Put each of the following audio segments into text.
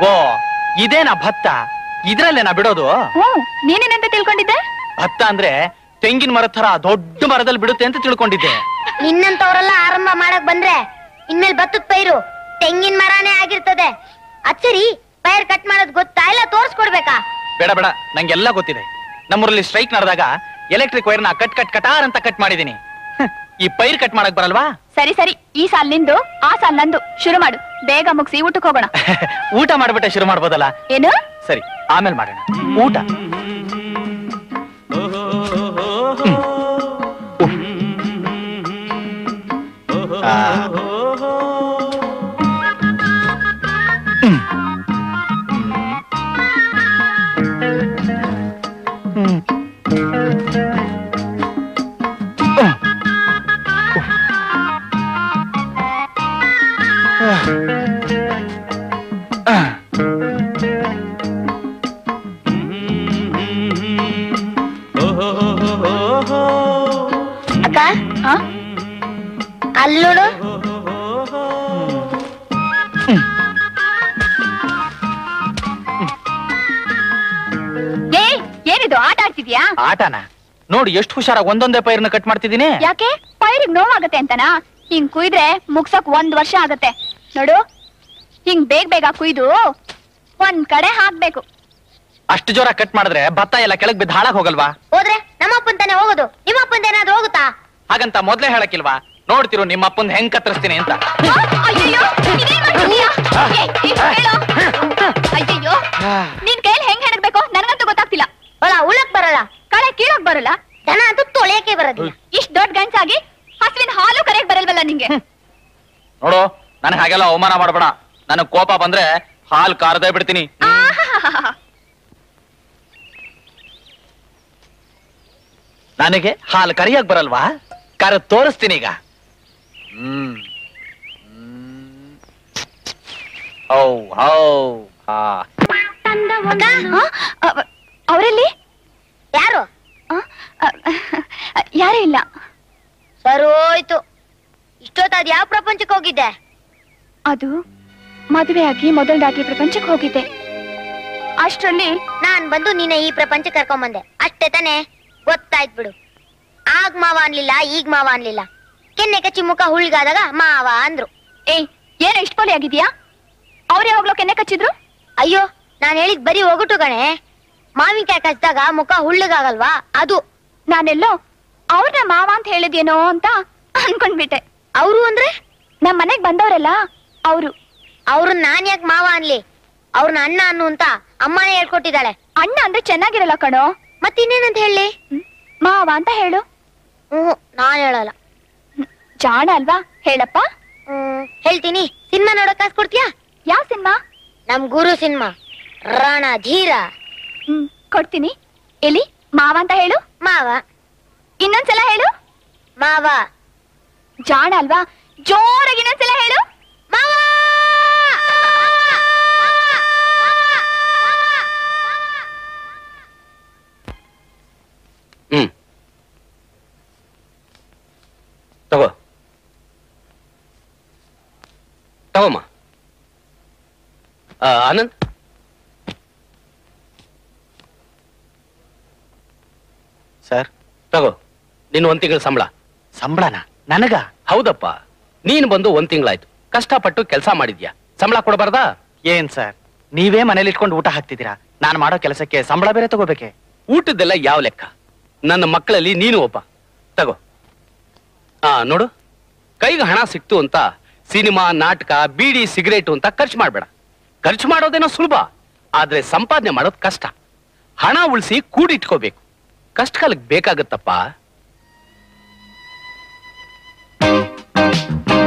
ಓ ಇದೇನಾ ಭತ್ತ? ಇದ್ರಲ್ಲೇನಾ ಬಿಡೋದು? ನೀನೇನಂತ ತಿಳ್ಕೊಂಡಿದ್ದೆ? ಭತ್ತ ಅಂದ್ರೆ ತೆಂಗಿನ ಮರದ ತರ ದೊಡ್ಡ ಮರದಲ್ಲಿ ಬಿಡುತ್ತೆ ಅಂತ ತಿಳ್ಕೊಂಡಿದ್ದೆ. ನಿನ್ನಂತವ್ರೆಲ್ಲ ಆರಂಭ ಮಾಡಕ್ ಬಂದ್ರೆ ಇನ್ಮೇಲೆ ಭತ್ತದ ಪೈರು ತೆಂಗಿನ ಮರನೇ ಆಗಿರ್ತದೆ. ಅಚ್ಚರಿ ಪೈರ್ ಕಟ್ ಮಾಡೋದ್ ಗೊತ್ತಾ ಇಲ್ಲ ತೋರ್ಸ್ಕೊಡ್ಬೇಕಾ? ಬೇಡ ಬೇಡ, ನಂಗೆಲ್ಲ ಗೊತ್ತಿದೆ. ನಮ್ಮೂರಲ್ಲಿ ಸ್ಟ್ರೈಕ್ ನಡೆದಾಗ ಎಲೆಕ್ಟ್ರಿಕ್ ವೈರ್ನ ಕಟಾರ್ ಅಂತ ಕಟ್ ಮಾಡಿದೀನಿ. ಈ ಪೈರ್ ಕಟ್ ಮಾಡಕ್ ಬರಲ್ವಾ? ಸರಿ ಸರಿ, ಈ ಸಾಲ್ ನಿಂದು, ಆ ಸಾಲ್ ನಂದು. ಶುರು ಮಾಡು, ಬೇಗ ಮುಗಿಸಿ ಊಟಕ್ಕೆ ಹೋಗೋಣ. ಊಟ ಮಾಡ್ಬಿಟ್ಟೆ ಶುರು ಮಾಡ್ಬೋದಲ್ಲ? ಏನು? ಸರಿ, ಆಮೇಲೆ ಮಾಡೋಣ ಊಟ. ಅಕ್ಕ ಅಲ್ಲೋಡು. ಏನಿದು ಆಟ ಆಡ್ತಿದ್ಯಾ? ಆಟನ ನೋಡಿ, ಎಷ್ಟು ಹುಷಾರಾಗಿ ಒಂದೊಂದೇ ಪೈರ್ನ ಕಟ್ ಮಾಡ್ತಿದ್ದೀನಿ. ಯಾಕೆ? ಪೈರಿಗೆ ನೋವಾಗತ್ತೆ ಅಂತನಾ? ಹಿಂಗ್ ಕುಯ್ದ್ರೆ ಮುಗ್ಸಕ್ 1 ವರ್ಷ ಆಗತ್ತೆ ನೋಡು. ಹಿಂಗ್ ಬೇಗ ಕುಯ್ದು ಒಂದ್ ಕಡೆ ಹಾಕ್ಬೇಕು. ಅಷ್ಟು ಜೋರ ಕಟ್ ಮಾಡಿದ್ರೆ ಭತ್ತ ಎಲ್ಲ ಕೆಳಗ್ ಬಿದ್ದು ಹಾಳಾಗ್ ಹೋಗಲ್ವಾ? ಹೋದ್ರೆ ನಮ್ಮಪ್ಪನ್ ತಾನೆ ಹೋಗೋದು, ನಿಮ್ಮಪ್ಪಂದ ಏನಾದ್ರು ಹೋಗುತ್ತಾ? ಹಾಗಂತ ಮೊದ್ಲೇ ಹೇಳಕ್ಕಿಲ್ವಾ? ನೋಡ್ತಿರು ನಿಮ್ಮ ಅಪ್ಪಂದ್ ಹೆಂಗ್ ಕತ್ತರಿಸ್ತೀನಿ ಅಂತ. ಅಯ್ಯಯ್ಯೋ, ನಿನ್ ಕೈಯಲ್ಲಿ ಹೆಂಗ್ ಹೆಣಗ್ಬೇಕು ನನಗಂತೂ ಗೊತ್ತಾಗ್ತಿಲ್ಲ. ಉಳಕ್ ಬರಲ್ಲ, ಕಳೆ ಕೀಳಕ್ ಬರಲ್ಲ, ದನ ಅಂತೂ ತೊಳೆಯಕ್ಕೆ ಬರೋದಿಲ್ಲ. ಇಷ್ಟ್ ದೊಡ್ಡ ಗಂಚಾಗಿ ಹಸುವಿನ ಹಾಲು ಕರೆಯಕ್ ಬರಲ್ವಲ್ಲ ನಿಂಗೆ? ನೋಡು, ನನಗೆ ಹಾಗೆಲ್ಲ ಅವಮಾನ ಮಾಡ್ಬೇಡ. ನನಗ್ ಕೋಪ ಬಂದ್ರೆ ಹಾಲು ಕಾರದೇ ಬಿಡ್ತೀನಿ. ನನಗೆ ಹಾಲು ಕರಿಯಕ್ ಬರಲ್ವಾ? ಕರ ತೋರಿಸ್ತೀನಿ ಈಗ. ಅವರಲ್ಲಿ ಯಾರು? ಯಾರೂ ಇಲ್ಲ. ಸರೋಯ್ತು. ಇಷ್ಟೊತ್ತಾದ್ ಯಾವ ಪ್ರಪಂಚಕ್ಕೆ ಹೋಗಿದ್ದೆ? ಅದು ಮದುವೆಯಾಗಿ ಮೊದಲ ರಾತ್ರಿ ಪ್ರಪಂಚಕ್ಕೆ ಹೋಗಿದ್ದೆ. ಅಷ್ಟರಲ್ಲಿ ನಾನ್ ಬಂದು ನಿನ್ನ ಈ ಪ್ರಪಂಚಕ್ಕೆ ಕರ್ಕೊಂಬಂದೆ ಅಷ್ಟೇ ತಾನೆ? ಗೊತ್ತಾಯ್ತು ಬಿಡು. ಆಗ್ ಮಾವ ಅನ್ಲಿಲ್ಲ, ಈಗ ಮಾವ ಅನ್ಲಿಲ್ಲ. ಕೆನ್ನೆ ಕಚ್ಚಿ ಮುಖ ಹುಳ್ಗಾದಾಗ ಮಾವ ಅಂದ್ರು. ಏನೋ ಇಷ್ಟ ಪೋಲಿ ಆಗಿದ್ಯಾ? ಅವ್ರೇ ಹೋಗ್ಲೋ ಕೆನ್ನೆ ಕಚ್ಚಿದ್ರು? ಅಯ್ಯೋ, ನಾನ್ ಹೇಳಿದ್ ಬರೀ ಹೋಗುಟು ಕಣೆ. ಮಾವಿನಕಾಯಿ ಕಚ್ಚಿದಾಗ ಮುಖ ಹುಳ್ಳಗಾಗಲ್ವಾ ಅದು. ನಾನೆಲ್ಲೋ ಅವ್ರನ್ನ ಮಾವ ಅಂತ ಹೇಳಿದ್ಯೇನೋ ಅಂತ ಅನ್ಕೊಂಡ್ಬಿಟ್ಟೆ. ಅವ್ರು ಅಂದ್ರೆ ನಮ್ ಮನೆಗ್ ಬಂದವ್ರಲ್ಲ ಅವ್ರು. ಅವ್ರನ್ನ ನಾನ್ ಯಾಕೆ ಮಾವ ಅನ್ಲಿ? ಅವ್ರನ್ನ ಅಣ್ಣ ಅನ್ನು ಅಂತ ಅಮ್ಮನೇ ಹೇಳ್ಕೊಟ್ಟಿದ್ದಾಳೆ. ಅಣ್ಣ ಅಂದ್ರೆ ಚೆನ್ನಾಗಿರಲ್ಲ ಕಣೋ. ಮತ್ತಿನ್ನೇನಂತ ಹೇಳಿ? ಮಾವ ಅಂತ ಹೇಳು. ನಾನ್ ಹೇಳಲ್ಲ. ಜಾಣ ಅಲ್ವಾ? ಹೇಳಪ್ಪ. ಹೇಳ್ತೀನಿ. ಸಿನಿಮಾ ನೋಡಕ್ ಕಾಸು ಕೊಡ್ತೀಯಾ? ಯಾವ ಸಿನಿಮಾ? ನಮ್ ಗುರು ಸಿನಿಮಾ, ರಣಧೀರ. ಕೊಡ್ತೀನಿ. ಎಲ್ಲಿ ಮಾವ ಅಂತ ಹೇಳು. ಮಾವ. ಇನ್ನೊಂದ್ಸಲ ಹೇಳು. ಮಾವ. ಜಾಣ ಅಲ್ವಾ? ಜೋರಾಗಿ ಇನ್ನೊಂದ್ಸಲ ಹೇಳು. ಮಾವ. ತಗೋ ತಗೋಮ್ಮ. ಆನಂದ್, ಸರ್ ತಗೋ ನಿನ್ನ 1 ತಿಂಗಳ ಸಂಬಳ. ಸಂಬಳನ ನನಗ? ಹೌದಪ್ಪ, ನೀನ್ ಬಂದು 1 ತಿಂಗಳಾಯ್ತು. ಕಷ್ಟಪಟ್ಟು ಕೆಲಸ ಮಾಡಿದ್ಯಾ, ಸಂಬಳ ಕೊಡಬಾರ್ದಾ? ಏನ್ ಸರ್, ನೀವೇ ಮನೇಲಿ ಇಟ್ಕೊಂಡು ಊಟ ಹಾಕ್ತಿದ್ದೀರಾ? ನಾನು ಮಾಡೋ ಕೆಲಸಕ್ಕೆ ಸಂಬಳ ಬೇರೆ ತಗೋಬೇಕೆ? ಊಟದ್ದೆಲ್ಲ ಯಾವ ಲೆಕ್ಕ? ನನ್ನ ಮಕ್ಕಳಲ್ಲಿ ನೀನು ಒಬ್ಬ. ತಗೋ. ನೋಡು, ಕೈಗೆ ಹಣ ಸಿಕ್ತು ಅಂತ ಸಿನಿಮಾ, ನಾಟಕ, ಬೀಡಿ, ಸಿಗರೇಟು ಅಂತ ಖರ್ಚು ಮಾಡ್ಬೇಡ. ಖರ್ಚು ಮಾಡೋದೇನೋ ಸುಲಭ, ಆದ್ರೆ ಸಂಪಾದನೆ ಮಾಡೋದು ಕಷ್ಟ. ಹಣ ಉಳಿಸಿ ಕೂಡಿಟ್ಕೋಬೇಕು. ಕಷ್ಟ ಕಾಲಕ್ಕೆ ಬೇಕಾಗತ್ತಪ್ಪ.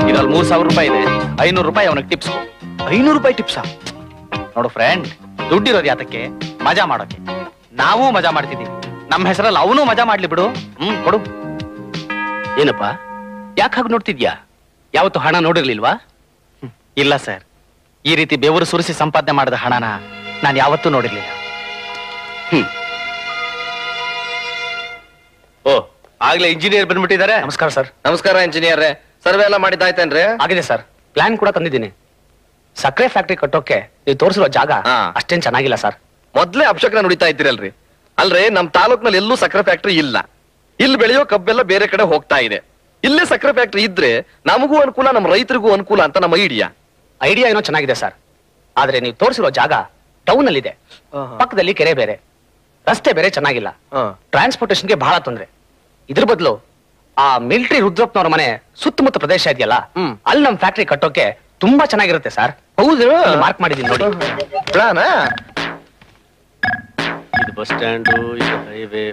ಇದ್ರಲ್ಲಿ 3000 ರೂಪಾಯಿ ಇದೆ. 500 ರೂಪಾಯಿ ಅವನಿಗೆ ಟಿಪ್ಸ್. 500 ರೂಪಾಯಿ ಟಿಪ್ಸಾ? ನೋಡು ಫ್ರೆಂಡ್, ದುಡ್ಡಿರೋದು ಯಾತಕ್ಕೆ? ಮಜಾ ಮಾಡೋಕೆ. ನಾವು ಮಜಾ ಮಾಡ್ತಿದ್ದೀವಿ. ನಮ್ಮ ಹೆಸರಲ್ಲಿ ಅವನು ಮಜಾ ಮಾಡ್ಲಿ ಬಿಡು. ಕೊಡು. ಏನಪ್ಪ, ಯಾಕೆ ಹಾಗೆ ನೋಡ್ತಿದ್ಯಾ? ಯಾವತ್ತು ಹಣ ನೋಡಿರ್ಲಿಲ್ವಾ? ಇಲ್ಲ ಸರ್, ಈ ರೀತಿ ಬೆವರು ಸುರಿಸಿ ಸಂಪಾದನೆ ಮಾಡಿದ ಹಣನ ನಾನು ಯಾವತ್ತೂ ನೋಡಿರ್ಲಿಲ್ಲ. ಓ, ಆಗ್ಲೇ ಇಂಜಿನಿಯರ್ ಬಂದ್ಬಿಟ್ಟಿದ್ದಾರೆ. ನಮಸ್ಕಾರ ಸರ್. ನಮಸ್ಕಾರ ಇಂಜಿನಿಯರ್. ಸರ್ವೆ ಎಲ್ಲ ಮಾಡಿದ್ದಾಯ್ತೇನ್ರಿ? ಆಗಿದೆ ಸರ್. ಪ್ಲಾನ್ ಕೂಡ ತಂದಿದ್ದೀನಿ. ಸಕ್ಕರೆ ಫ್ಯಾಕ್ಟ್ರಿ ಕಟ್ಟೋಕೆ ನೀವು ತೋರಿಸಿರೋ ಜಾಗ ಹಾ. ಅಷ್ಟೇನ್ ಚೆನ್ನಾಗಿಲ್ಲ ಸರ್. ಮೊದ್ಲೇ ಅಪಶಕನ ನುಡಿತಾ ಇದ್ದೀರಲ್ರಿ. ಅಲ್ರೇ ನಮ್ ತಾಲೂಕ್ನಲ್ಲಿ ಎಲ್ಲೂ ಸಕ್ಕರೆ ಫ್ಯಾಕ್ಟ್ರಿ ಇಲ್ಲ. ಇಲ್ಲಿ ಬೆಳೆಯೋ ಕಬ್ಬೆಲ್ಲ ಬೇರೆ ಕಡೆ ಹೋಗ್ತಾ ಇದೆ. ಇಲ್ಲೇ ಸಕ್ಕರೆ ಫ್ಯಾಕ್ಟ್ರಿ ಇದ್ರೆ ನಮಗೂ ಅನುಕೂಲ, ನಮ್ಮ ರೈತರಿಗೂ ಅನುಕೂಲ ಅಂತ ನಮ್ಮ ಐಡಿಯಾ ಏನೋ ಚೆನ್ನಾಗಿದೆ ಸರ್. ಆದ್ರೆ ನೀವು ತೋರಿಸಿರೋ ಜಾಗ ಟೌನ್ ಅಲ್ಲಿ ಇದೆ. ಪಕ್ಕದಲ್ಲಿ ಕೆರೆ ಬೇರೆ, ರಸ್ತೆ ಬೇರೆ ಚೆನ್ನಾಗಿಲ್ಲ. ಟ್ರಾನ್ಸ್ಪೋರ್ಟೇಶನ್ಗೆ ಬಹಳ ತೊಂದ್ರೆ. ಇದ್ರ ಬದಲು ಆ ಮಿಲಿಟರಿ ರುದ್ರಪ್ಪನವ್ರ ಮನೆ ಸುತ್ತಮುತ್ತ ಪ್ರದೇಶ ಇದೆಯಲ್ಲ, ಅಲ್ಲಿ ನಮ್ ಫ್ಯಾಕ್ಟ್ರಿ ಕಟ್ಟೋಕೆ ತುಂಬಾ ಚೆನ್ನಾಗಿರುತ್ತೆ ಸರ್. ಹೌದು, ಮಾರ್ಕ್ ಮಾಡಿದೀನಿ ನೋಡಿ. ಇದು ಬಸ್ ಸ್ಟ್ಯಾಂಡ್, ಇದು ಹೈವೇ.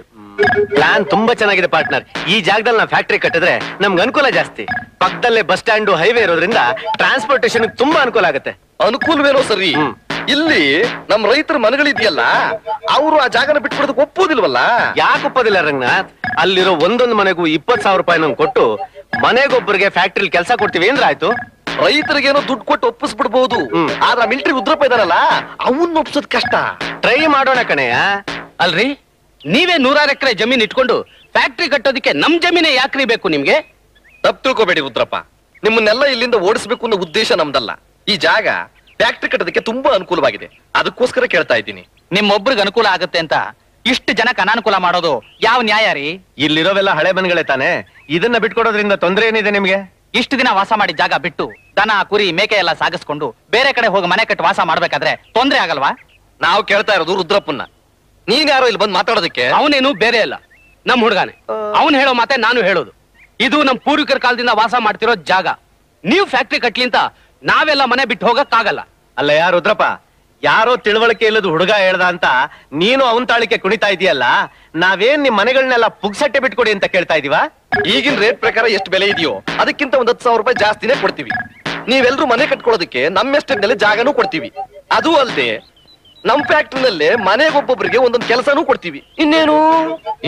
ಪ್ಲಾನ್ ತುಂಬಾ ಚೆನ್ನಾಗಿದೆ ಪಾರ್ಟ್ನರ್. ಈ ಜಾಗದಲ್ಲಿ ನಾವು ಫ್ಯಾಕ್ಟ್ರಿ ಕಟ್ಟಿದ್ರೆ ನಮ್ಗೆ ಅನುಕೂಲ ಜಾಸ್ತಿ. ಪಕ್ಕದಲ್ಲೇ ಬಸ್ ಸ್ಟ್ಯಾಂಡ್, ಹೈವೇ ಇರೋದ್ರಿಂದ ಟ್ರಾನ್ಸ್ಪೋರ್ಟೇಶನ್ ತುಂಬಾ ಅನುಕೂಲ ಆಗುತ್ತೆ. ಅನುಕೂಲವೇನೋ ಸರಿ, ಇಲ್ಲಿ ನಮ್ ರೈತರ ಮನೆಗಳಿದೆಯಲ್ಲ, ಅವರು ಆ ಜಾಗನ ಬಿಟ್ಬಿಡೋದಕ್ಕೆ ಒಪ್ಪೋದಿಲ್ವಲ್ಲ? ಯಾಕೆ ಒಪ್ಪೋದಿಲ್ಲ ರಂಗನಾಥ್? ಅಲ್ಲಿರೋ ಒಂದೊಂದು ಮನೆಗೂ 20,000 ರೂಪಾಯಿ ನಮ್ಗೆ ಕೊಟ್ಟು ಮನೆಗೊಬ್ಬರಿಗೆ ಫ್ಯಾಕ್ಟ್ರಿಲಿ ಕೆಲಸ ಕೊಡ್ತೀವಿ ಅಂದ್ರೆ ಆಯ್ತು. ರೈತರಿಗೇನೋ ದುಡ್ಡು ಕೊಟ್ಟು ಒಪ್ಪಿಸ್ಬಿಡ್ಬಹುದು, ಆದ್ರ ಮಿಲಿಟರಿ ಉದ್ರಪ್ಪ ಇದಾರಲ್ಲ ಅವನ್ನ ಒಪ್ಸೋದ್ ಕಷ್ಟ. ಟ್ರೈ ಮಾಡೋಣ ಕಣಯ್ಯ. ಅಲ್ರಿ, ನೀವೇ 100 ಎಕರೆ ಜಮೀನ್ ಇಟ್ಕೊಂಡು ಫ್ಯಾಕ್ಟ್ರಿ ಕಟ್ಟೋದಿಕ್ಕೆ ನಮ್ ಜಮೀನೇ ಯಾಕ್ರಿ ಬೇಕು ನಿಮ್ಗೆ? ತಪ್ಪು ತಿಳ್ಕೊಬೇಡಿ ಉದ್ರಪ್ಪ, ನಿಮ್ಮನ್ನೆಲ್ಲ ಇಲ್ಲಿಂದ ಓಡಿಸ್ಬೇಕು ಅನ್ನೋ ಉದ್ದೇಶ ನಮ್ದಲ್ಲ. ಈ ಜಾಗ ಫ್ಯಾಕ್ಟ್ರಿ ಕಟ್ಟೋದಕ್ಕೆ ತುಂಬಾ ಅನುಕೂಲವಾಗಿದೆ, ಅದಕ್ಕೋಸ್ಕರ ಕೇಳ್ತಾ ಇದ್ದೀನಿ. ನಿಮ್ಮೊಬ್ರಿಗೆ ಅನುಕೂಲ ಆಗುತ್ತೆ ಅಂತ ಇಷ್ಟು ಜನಕ್ಕೆ ಅನಾನುಕೂಲ ಮಾಡೋದು ಯಾವ ನ್ಯಾಯ ರೀ? ಇಲ್ಲಿರೋವೆಲ್ಲ ಹಳೆ ಮನೆಗಳೇ ತಾನೆ, ಇದನ್ನ ಬಿಟ್ಕೊಡೋದ್ರಿಂದ ತೊಂದ್ರೆ ಏನಿದೆ ನಿಮ್ಗೆ? ಇಷ್ಟು ದಿನ ವಾಸ ಮಾಡಿದ ಜಾಗ ಬಿಟ್ಟು ದನ ಕುರಿ ಮೇಕೆ ಎಲ್ಲ ಸಾಗಿಸ್ಕೊಂಡು ಬೇರೆ ಕಡೆ ಹೋಗಿ ಮನೆ ಕಟ್ಟಿ ವಾಸ ಮಾಡ್ಬೇಕಾದ್ರೆ ತೊಂದ್ರೆ ಆಗಲ್ವಾ? ನಾವು ಕೇಳ್ತಾ ಇರೋದು ರುದ್ರಪ್ಪನ್ನ. ನೀನ್ ಯಾರೋ ಇಲ್ಲಿ ಬಂದು ಮಾತಾಡೋದಕ್ಕೆ? ಅವನೇನು ಬೇರೆ ಅಲ್ಲ, ನಮ್ ಹುಡುಗಾನೆ. ಅವನ್ ಹೇಳೋ ಮಾತೆ ನಾನು ಹೇಳೋದು. ಇದು ನಮ್ ಪೂರ್ವಿಕರ ಕಾಲದಿಂದ ವಾಸ ಮಾಡ್ತಿರೋ ಜಾಗ. ನೀವು ಫ್ಯಾಕ್ಟ್ರಿ ಕಟ್ಲಿ ಅಂತ ನಾವೆಲ್ಲ ಮನೆ ಬಿಟ್ಟು ಹೋಗಕ್ಕಾಗಲ್ಲ. ಅಲ್ಲ ಯಾರು ರುದ್ರಪ್ಪ, ಯಾರೋ ತಿಳುವಳಿಕೆ ಇಲ್ಲದ ಹುಡುಗ ಹೇಳ್ದ ಅಂತ ನೀನು ಅವನ್ ತಾಳಿಕೆ ಕುಣಿತಾ ಇದೀಯಲ್ಲ. ನಾವೇನ್ ನಿಮ್ ಮನೆಗಳನ್ನೆಲ್ಲ ಪುಗ್ಸಟ್ಟೆ ಬಿಟ್ಕೊಡಿ ಅಂತ ಕೇಳ್ತಾ ಇದೀವ? ಈಗಿನ ರೇಟ್ ಪ್ರಕಾರ ಎಷ್ಟು ಬೆಲೆ ಇದೆಯೋ ಅದಕ್ಕಿಂತ 10,000 ರೂಪಾಯಿ ಜಾಸ್ತಿನೇ ಕೊಡ್ತೀವಿ. ನೀವೆಲ್ರೂ ಮನೆ ಕಟ್ಕೊಳ್ಳೋದಕ್ಕೆ ನಮ್ಮ ಎಸ್ಟೇಟ್ನಲ್ಲಿ ಜಾಗನೂ ಕೊಡ್ತೀವಿ. ಅದು ಅಲ್ಲದೆ ನಮ್ ಫ್ಯಾಕ್ಟ್ರಿನಲ್ಲೇ ಮನೆಗೊಬ್ಬೊಬ್ಬರಿಗೆ ಒಂದೊಂದು ಕೆಲಸನೂ ಕೊಡ್ತೀವಿ. ಇನ್ನೇನು?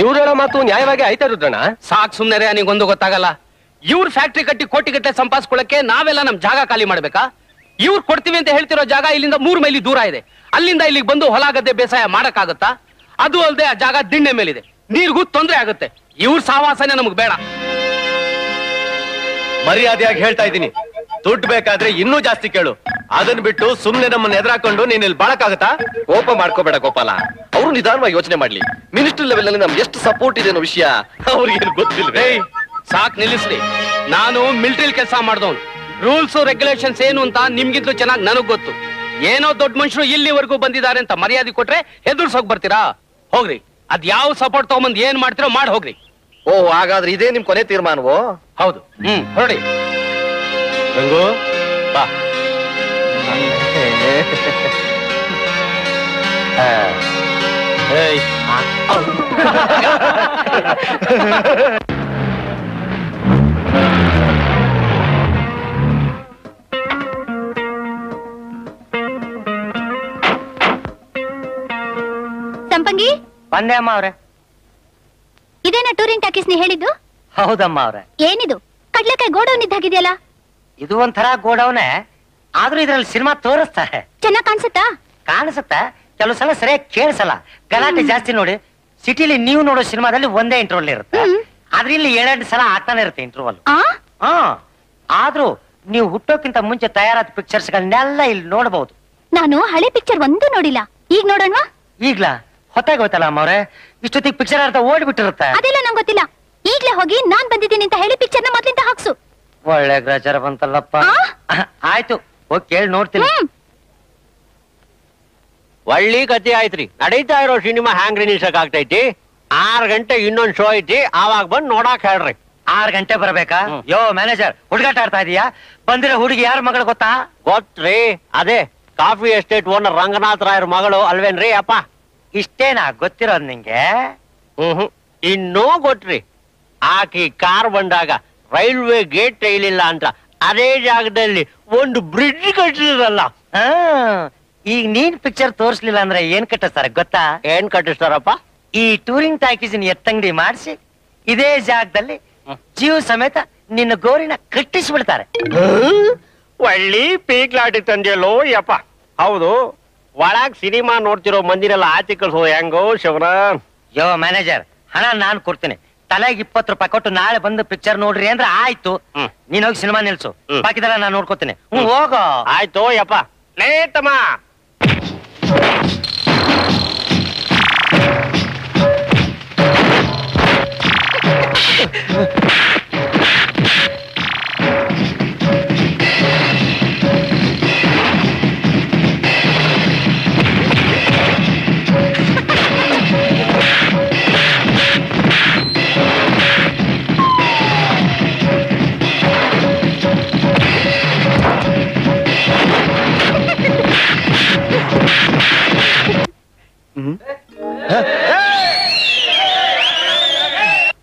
ಇವ್ರು ಹೇಳೋ ಮಾತು ನ್ಯಾಯವಾಗಿ ಆಯ್ತಾ ರುದ್ರಣ್ಣ? ಸಾಕ್ ಸುಮ್ನೆ ನಿಗೊಂದು ಗೊತ್ತಾಗಲ್ಲ. ಇವ್ರ ಫ್ಯಾಕ್ಟ್ರಿ ಕಟ್ಟಿ ಕೋಟಿಗಟ್ಟಲೆ ಸಂಪಾದಿಸ್ಕೊಳ್ಳಕ್ಕೆ ನಾವೆಲ್ಲ ನಮ್ ಜಾಗ ಖಾಲಿ ಮಾಡ್ಬೇಕಾ? ಇವ್ರು ಕೊಡ್ತೀವಿ ಅಂತ ಹೇಳ್ತಿರೋ ಜಾಗ ಇಲ್ಲಿಂದ 3 ಮೈಲಿ ದೂರ ಇದೆ. ಅಲ್ಲಿಂದ ಇಲ್ಲಿಗೆ ಬಂದು ಹೊಲ ಗದ್ದೆ ಬೇಸಾಯ ಮಾಡಕ್ಕಾಗತ್ತಾ? ಅದು ಅಲ್ಲದೆ ಆ ಜಾಗ ದಿಣ್ಣೆ ಮೇಲಿದೆ, ನೀರಿಗೂ ತೊಂದ್ರೆ ಆಗುತ್ತೆ. ಇವ್ರ ಸಹವಾಸನೆ ನಮಗ್ ಬೇಡ. ಮರ್ಯಾದೆಯಾಗಿ ಹೇಳ್ತಾ ಇದ್ದೀನಿ, ದುಡ್ಡು ಬೇಕಾದ್ರೆ ಇನ್ನೂ ಜಾಸ್ತಿ ಕೇಳು. ಅದನ್ನ ಬಿಟ್ಟು ಸುಮ್ನೆ ನಮ್ಮನ್ನ ಎದುರಾಕೊಂಡು ನೀನ್ ಇಲ್ಲಿ ಬಾಳಕ್ಕಾಗತ್ತಾ? ಕೋಪ ಮಾಡ್ಕೋಬೇಡ ಗೋಪಾಲ, ಅವರು ನಿಧಾನವಾಗಿ ಯೋಚನೆ ಮಾಡ್ಲಿ. ಮಿನಿಸ್ಟ್ರಿ ಲೆವೆಲ್ ನಲ್ಲಿ ನಮ್ಗೆ ಎಷ್ಟು ಸಪೋರ್ಟ್ ಇದೆ ಅನ್ನೋ ವಿಷಯ ಅವ್ರಿಗೆ ಗೊತ್ತಿಲ್ವೇ? ಸಾಕ್ ನಿಲ್ಲಿಸ್ರಿ. ನಾನು ಮಿಲಿಟರಿ ಕೆಲಸ ಮಾಡ್ದವನು. ರೂಲ್ಸ್ ರೆಗ್ಯುಲೇಷನ್ಸ್ ಏನು ಅಂತ ನಿಮ್ಗಿಂತಲೂ ಚೆನ್ನಾಗಿ ನನಗ್ ಗೊತ್ತು. ಏನೋ ದೊಡ್ಡ ಮನುಷ್ಯರು ಇಲ್ಲಿವರೆಗೂ ಬಂದಿದ್ದಾರೆ ಅಂತ ಮರ್ಯಾದೆ ಕೊಟ್ರೆ ಹೆದರ್ಸೋಗ್ ಬರ್ತೀರಾ? ಹೋಗ್ರಿ, ಅದ್ ಯಾವ ಸಪೋರ್ಟ್ ತಗೊಂಬಂದ್ ಏನ್ ಮಾಡ್ತಿರೋ ಮಾಡಿ ಹೋಗ್ರಿ. ಓ, ಹಾಗಾದ್ರೆ ಇದೇ ನಿಮ್ ಕೊನೆ ತೀರ್ಮಾನವೋ? ಹೌದು. ಹೊರಡಿ. ರಂಗು ಬಾ. ಸಂಪಂಗಿ, ಬಂದೆ ಅಮ್ಮ ಅವ್ರೆ. ಇದೇನ ಟೂರಿಂಗ್ ಟಾಕೀಸ್ ನೀ ಹೇಳಿದ್ದು? ಹೌದಮ್ಮ ಅವ್ರೆ. ಏನಿದು ಕಡ್ಲೆಕಾಯಿ ಗೋಡೌನ್ ಇದ್ದಾಗಿದೆಯಲ್ಲ? ಇದು ಒಂಥರ ಗೋಡೌನೆ, ಆದ್ರೂ ಇದ್ರಲ್ಲಿ ಸಿನಿಮಾ ತೋರಿಸ್ತಾರೆ. ಚೆನ್ನಾಗ್ ಕಾಣಿಸುತ್ತಾ? ಕಾಣಿಸುತ್ತೆ, ಕೆಲವು ಸಲ ಸರಿಯಾಗಿ ಕೇಳಿಸಲ್ಲ. ಗಲಾಟೆ ಜಾಸ್ತಿ ನೋಡಿ. ಸಿಟಿಲಿ ನೀವು ನೋಡೋ ಸಿನಿಮಾದಲ್ಲಿ ಒಂದೇ ಇಂಟರ್ವಲ್ ಇರುತ್ತೆ, ಆದ್ರೆ ಇಲ್ಲಿ 7-8 ಸಲ ಆಗ್ತಾನೆ ಇರುತ್ತೆ ಇಂಟರ್ವಲ್. ಹಾ, ಆದ್ರೂ ನೀವು ಹುಟ್ಟೋಕ್ಕಿಂತ ಮುಂಚೆ ತಯಾರಾದ ಪಿಕ್ಚರ್ಸ್ ಗಳನ್ನೆಲ್ಲ ಇಲ್ಲಿ ನೋಡಬಹುದು. ನಾನು ಹಳೆ ಪಿಕ್ಚರ್ ಒಂದು ನೋಡಿಲ್ಲ, ಈಗ ನೋಡೋಣವಾ? ಈಗ್ಲಾ? ಹೊತ್ತಾಗೋಯ್ತಲ್ಲ ಅಮ್ಮ ಅವ್ರೆ, ಇಷ್ಟೊತ್ತಿಗೆ ಪಿಕ್ಚರ್ ಅರ್ಥ ಓಡ್ಬಿಟ್ಟಿರುತ್ತೆ. ಅದೆಲ್ಲ ನಂಗೆ ಗೊತ್ತಿಲ್ಲ. ಈಗ್ಲೇ ಹೋಗಿ ನಾನ್ ಬಂದಿದ್ದೀನಿ ಅಂತ ಹೇಳಿ ಪಿಕ್ಚರ್ನ ಮೊದ್ಲಿಂದ ಹಾಕ್ಸು. ಒಳ್ಳೆ ಗ್ರಾಚಾರ ಬಂತಲ್ಲಪ್ಪ. ಆಯ್ತು, ಹೋಗಿ ಕೇಳಿ ನೋಡ್ತೀನಿ. ಒಳ್ಳೆ ಕತೆ ಆಯ್ತ್ರಿ. ನಡೀತಾ ಇರೋ ಸಿನಿಮಾ ಹ್ಯಾಂಗ್ರಿ ನಿಲ್ಸಕ್ ಆಗ್ತೈತಿ? 6 ಗಂಟೆ ಇನ್ನೊಂದ್ ಶೋ ಐತಿ, ಆವಾಗ ಬಂದ್ ನೋಡಾಕ್ ಹೇಳ್ರಿ. 6 ಗಂಟೆ ಬರ್ಬೇಕಾ? ಯೋ ಮ್ಯಾನೇಜರ್, ಹುಡುಗಾಟ ಆಡ್ತಾ ಇದೀಯಾ? ಬಂದಿರೋ ಹುಡುಗಿ ಯಾರ ಮಗಳು ಗೊತ್ತಾ? ಗೊತ್ತ್ರಿ, ಅದೇ ಕಾಫಿ ಎಸ್ಟೇಟ್ ಓನರ್ ರಂಗನಾಥ್ ರಾಯರ್ ಮಗಳು ಅಲ್ವೇನ್ರಿ ಅಪ್ಪ? ಇಷ್ಟೇನಾ ಗೊತ್ತಿರೋದ್ ನಿಂಗೆ? ಇನ್ನೂ ಗೊತ್ತ್ರಿ, ಆಕಿ ಕಾರ್ ಬಂದಾಗ ರೈಲ್ವೆ ಗೇಟ್ ತೆಗಿಲಿಲ್ಲ ಅಂತ ಅದೇ ಜಾಗದಲ್ಲಿ ಒಂದು ಬ್ರಿಡ್ಜ್ ಕಟ್ಟಿದ್ರಲ್ಲ. ಈಗ ನೀನ್ ಪಿಕ್ಚರ್ ತೋರ್ಸ್ಲಿಲ್ಲ ಅಂದ್ರೆ ಏನ್ ಕಟ್ಟಿಸ್ತಾರೆ ಗೊತ್ತಾ? ಏನ್ ಕಟ್ಟಿಸ್ತಾರಪ್ಪ? ಈ ಟೂರಿಂಗ್ ಟಾಕೀಸಿನ ಎತ್ತಂಗಡಿ ಮಾಡಿಸಿ ಇದೇ ಜಾಗದಲ್ಲಿ ಜೀವ ಸಮೇತ ನಿನ್ನ ಗೋರಿನ ಕಟ್ಟಿಸ್ಬಿಡ್ತಾರೆ. ಒಳ್ಳಿ ಪೀಕ್ಲಾಟಿ ತಂದೆಯಲ್ಲೋ ಯಪ್ಪ. ಹೌದು, ಒಳಗ್ ಸಿನಿಮಾ ನೋಡ್ತಿರೋ ಮಂದಿನೆಲ್ಲ ಆಚೆ ಕಳ್ಸೋ ಹೆಂಗೋ ಶಿವನ? ಯೋ ಮ್ಯಾನೇಜರ್, ಹಣ ನಾನ್ ಕೊಡ್ತೀನಿ, ತಲೆಗೆ 20 ರೂಪಾಯಿ ಕೊಟ್ಟು ನಾಳೆ ಬಂದು ಪಿಕ್ಚರ್ ನೋಡ್ರಿ ಅಂದ್ರೆ ಆಯ್ತು. ನೀನ್ ಹೋಗಿ ಸಿನಿಮಾ ನಿಲ್ಸು, ಬಾಕಿದೆಲ್ಲ ನಾನು ನೋಡ್ಕೋತೀನಿ. ಹೋಗೋ. ಆಯ್ತು ಯಪ್ಪ. ಲೇ ತಮ್ಮ,